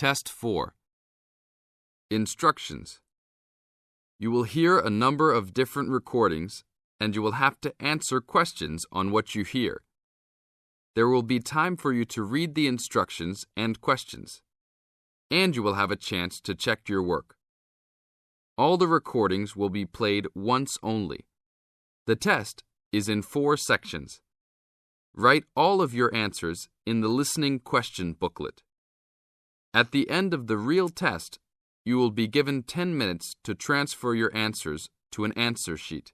Test 4. Instructions. You will hear a number of different recordings, and you will have to answer questions on what you hear. There will be time for you to read the instructions and questions, and you will have a chance to check your work. All the recordings will be played once only. The test is in 4 sections. Write all of your answers in the listening question booklet. At the end of the real test, you will be given 10 minutes to transfer your answers to an answer sheet.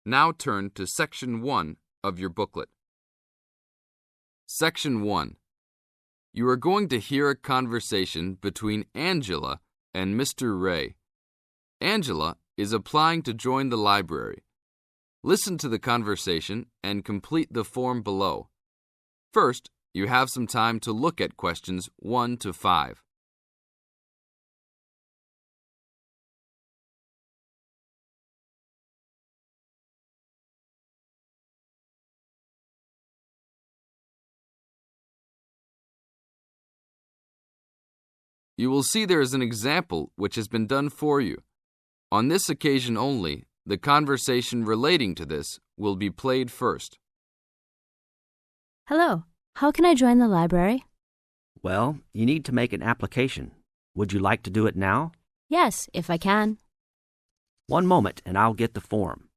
Now turn to Section 1 of your booklet. Section 1. You are going to hear a conversation between Angela and Mr. Ray. Angela is applying to join the library. Listen to the conversation and complete the form below. First, you have some time to look at questions 1 to 5. You will see there is an example which has been done for you. On this occasion only, the conversation relating to this will be played first. Hello, how can I join the library? Well, you need to make an application. Would you like to do it now? Yes, if I can. One moment and I'll get the form.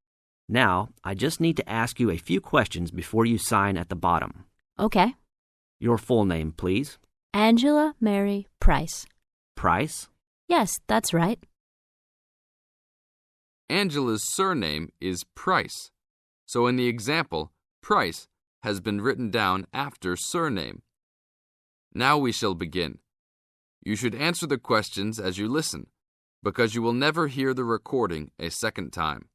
Now, I just need to ask you a few questions before you sign at the bottom. Okay. Your full name, please. Angela Mary Price. Price? Yes, that's right. Angela's surname is Price, so in the example, Price has been written down after surname. Now we shall begin. You should answer the questions as you listen, because you will never hear the recording a second time.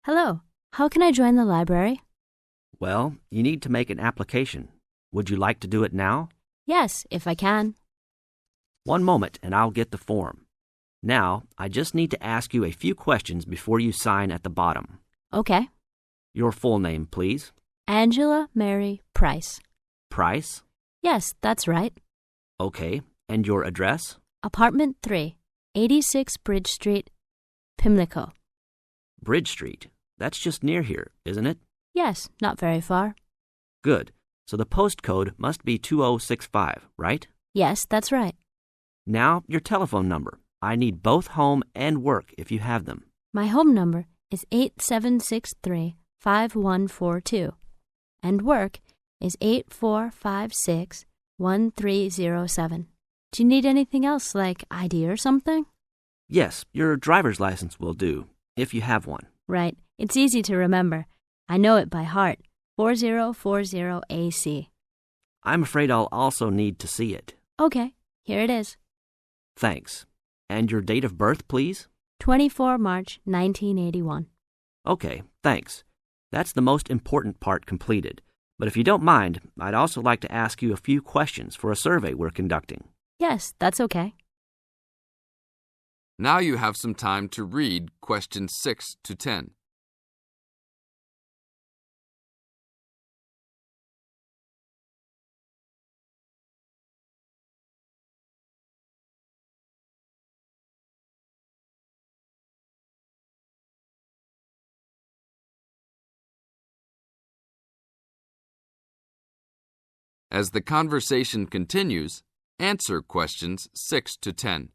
Hello, how can I join the library? Well, you need to make an application. Would you like to do it now? Yes, if I can. One moment and I'll get the form. Now, I just need to ask you a few questions before you sign at the bottom. Okay. Your full name, please. Angela Mary Price. Price? Yes, that's right. Okay. And your address? Apartment 3, 86 Bridge Street, Pimlico. Bridge Street. That's just near here, isn't it? Yes, not very far. Good. So the postcode must be 2065, right? Yes, that's right. Now, your telephone number. I need both home and work if you have them. My home number is 8763-5142, and work is 8456-1307. Do you need anything else, like ID or something? Yes, your driver's license will do, if you have one. Right. It's easy to remember. I know it by heart. 4040AC. I'm afraid I'll also need to see it. Okay, here it is. Thanks. And your date of birth, please? 24 March 1981. Okay, thanks. That's the most important part completed. But if you don't mind, I'd also like to ask you a few questions for a survey we're conducting. Yes, that's okay. Now you have some time to read questions 6 to 10. As the conversation continues, answer questions 6 to 10.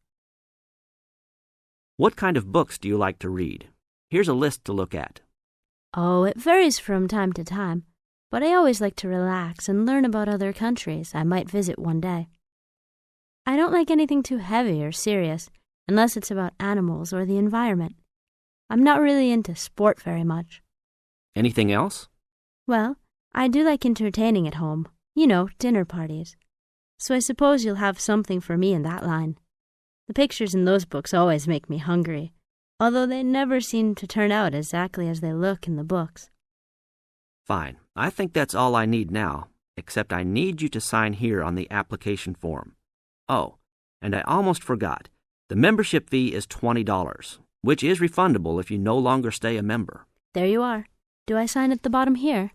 What kind of books do you like to read? Here's a list to look at. Oh, it varies from time to time, but I always like to relax and learn about other countries I might visit one day. I don't like anything too heavy or serious, unless it's about animals or the environment. I'm not really into sport very much. Anything else? Well, I do like entertaining at home. You know, dinner parties. So I suppose you'll have something for me in that line. The pictures in those books always make me hungry, although they never seem to turn out exactly as they look in the books. Fine. I think that's all I need now, except I need you to sign here on the application form. Oh, and I almost forgot. The membership fee is $20, which is refundable if you no longer stay a member. There you are. Do I sign at the bottom here?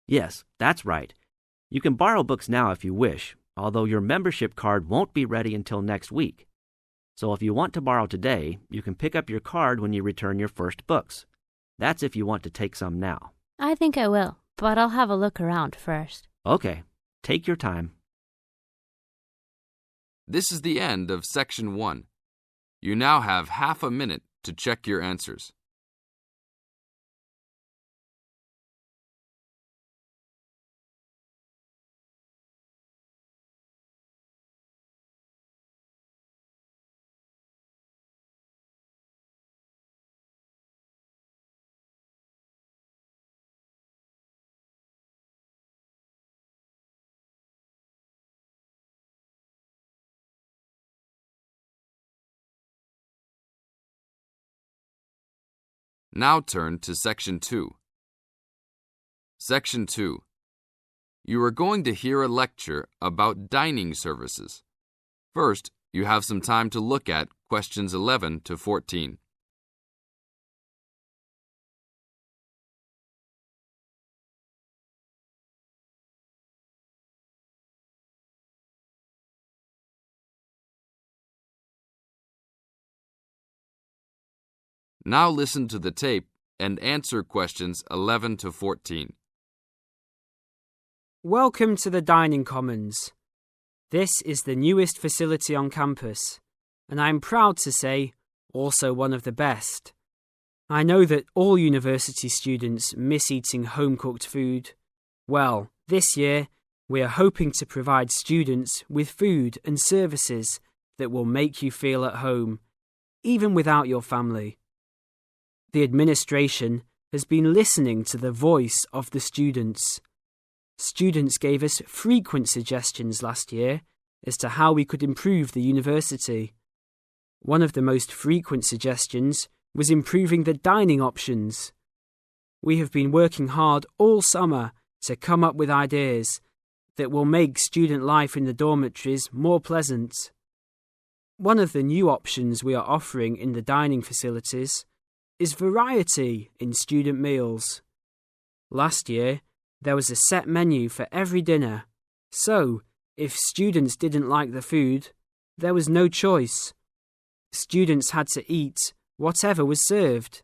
Yes, that's right. You can borrow books now if you wish, although your membership card won't be ready until next week. So if you want to borrow today, you can pick up your card when you return your first books. That's if you want to take some now. I think I will, but I'll have a look around first. Okay, take your time. This is the end of Section 1. You now have half a minute to check your answers. Now turn to Section 2. Section 2. You are going to hear a lecture about dining services. First, you have some time to look at questions 11 to 14. Now listen to the tape and answer questions 11 to 14. Welcome to the Dining Commons. This is the newest facility on campus, and I'm proud to say, also one of the best. I know that all university students miss eating home-cooked food. Well, this year, we are hoping to provide students with food and services that will make you feel at home, even without your family. The administration has been listening to the voice of the students. Students gave us frequent suggestions last year as to how we could improve the university. One of the most frequent suggestions was improving the dining options. We have been working hard all summer to come up with ideas that will make student life in the dormitories more pleasant. One of the new options we are offering in the dining facilities is variety in student meals. Last year, there was a set menu for every dinner, so if students didn't like the food, there was no choice. Students had to eat whatever was served.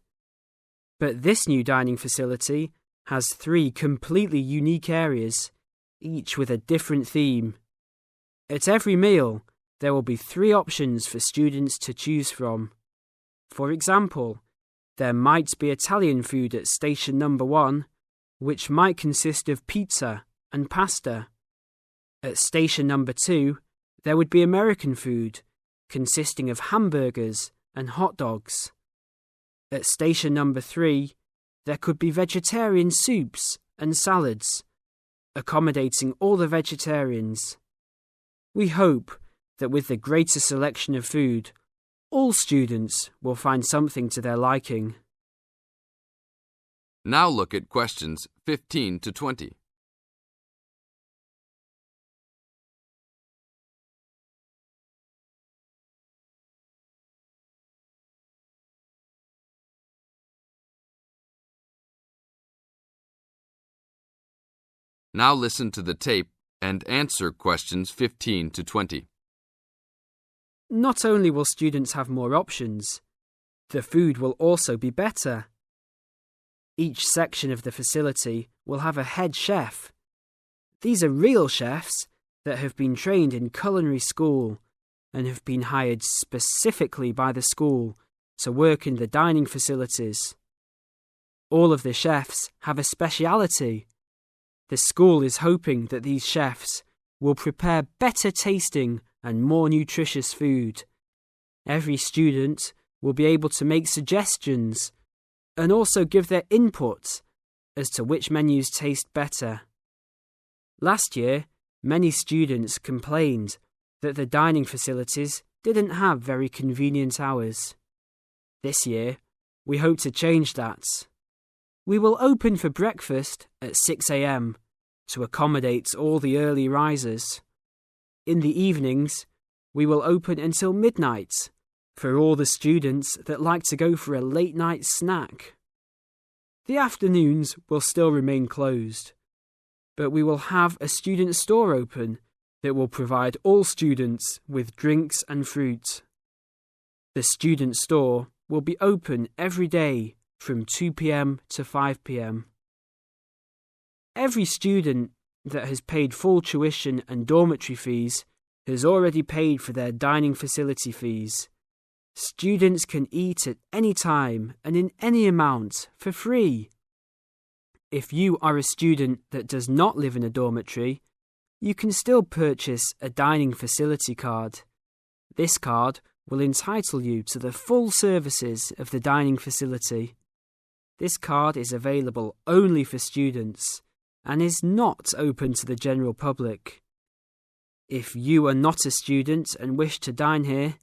But this new dining facility has 3 completely unique areas, each with a different theme. At every meal, there will be 3 options for students to choose from. For example, there might be Italian food at station number 1, which might consist of pizza and pasta. At station number 2, there would be American food, consisting of hamburgers and hot dogs. At station number 3, there could be vegetarian soups and salads, accommodating all the vegetarians. We hope that with the greater selection of food, all students will find something to their liking. Now look at questions 15 to 20. Now listen to the tape and answer questions 15 to 20. Not only will students have more options, the food will also be better. Each section of the facility will have a head chef. These are real chefs that have been trained in culinary school and have been hired specifically by the school to work in the dining facilities. All of the chefs have a speciality. The school is hoping that these chefs will prepare better tasting and more nutritious food. Every student will be able to make suggestions and also give their input as to which menus taste better. Last year, many students complained that the dining facilities didn't have very convenient hours. This year, we hope to change that. We will open for breakfast at 6 a.m. to accommodate all the early risers. In the evenings, we will open until midnight for all the students that like to go for a late-night snack. The afternoons will still remain closed, but we will have a student store open that will provide all students with drinks and fruit. The student store will be open every day from 2 p.m. to 5 p.m. Every student that has paid full tuition and dormitory fees has already paid for their dining facility fees. Students can eat at any time and in any amount for free. If you are a student that does not live in a dormitory, you can still purchase a dining facility card. This card will entitle you to the full services of the dining facility. This card is available only for students and is not open to the general public. If you are not a student and wish to dine here,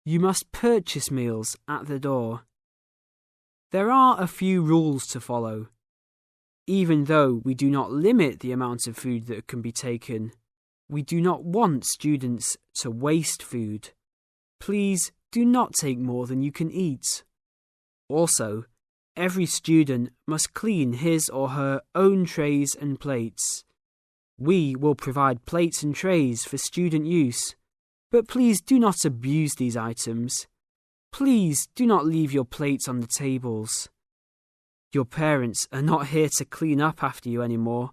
you must purchase meals at the door. There are a few rules to follow. Even though we do not limit the amount of food that can be taken, we do not want students to waste food. Please do not take more than you can eat. Also, every student must clean his or her own trays and plates. We will provide plates and trays for student use, but please do not abuse these items. Please do not leave your plates on the tables. Your parents are not here to clean up after you anymore,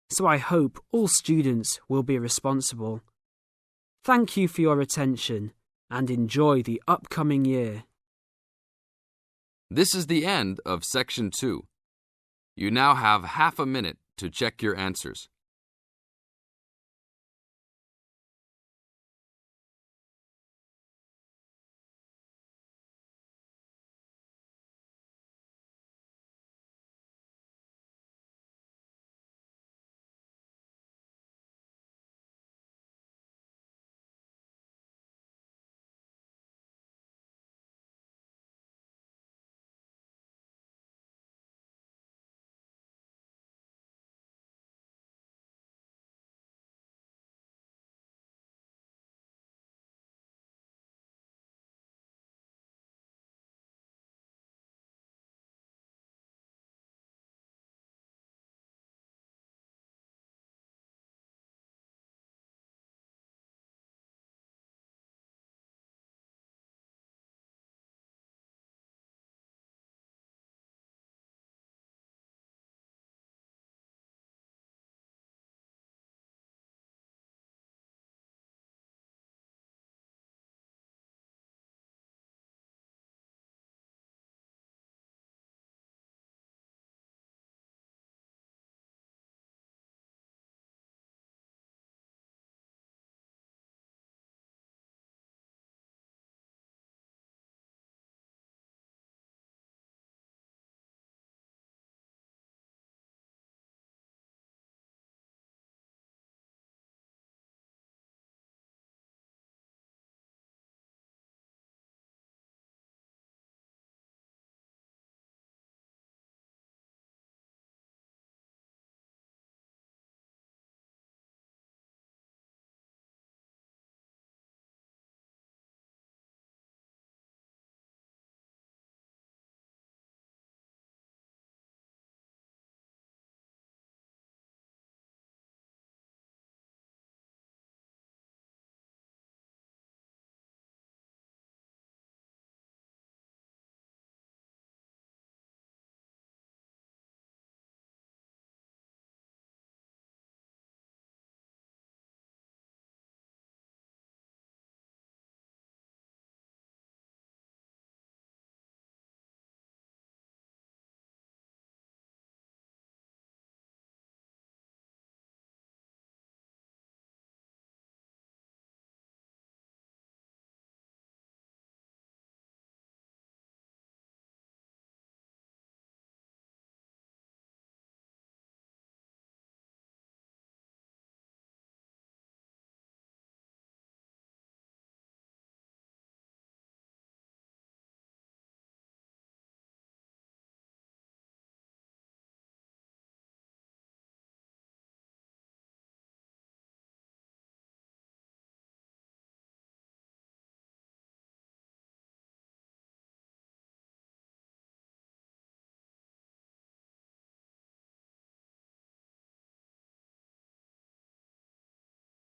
so I hope all students will be responsible. Thank you for your attention and enjoy the upcoming year. This is the end of Section 2. You now have half a minute to check your answers.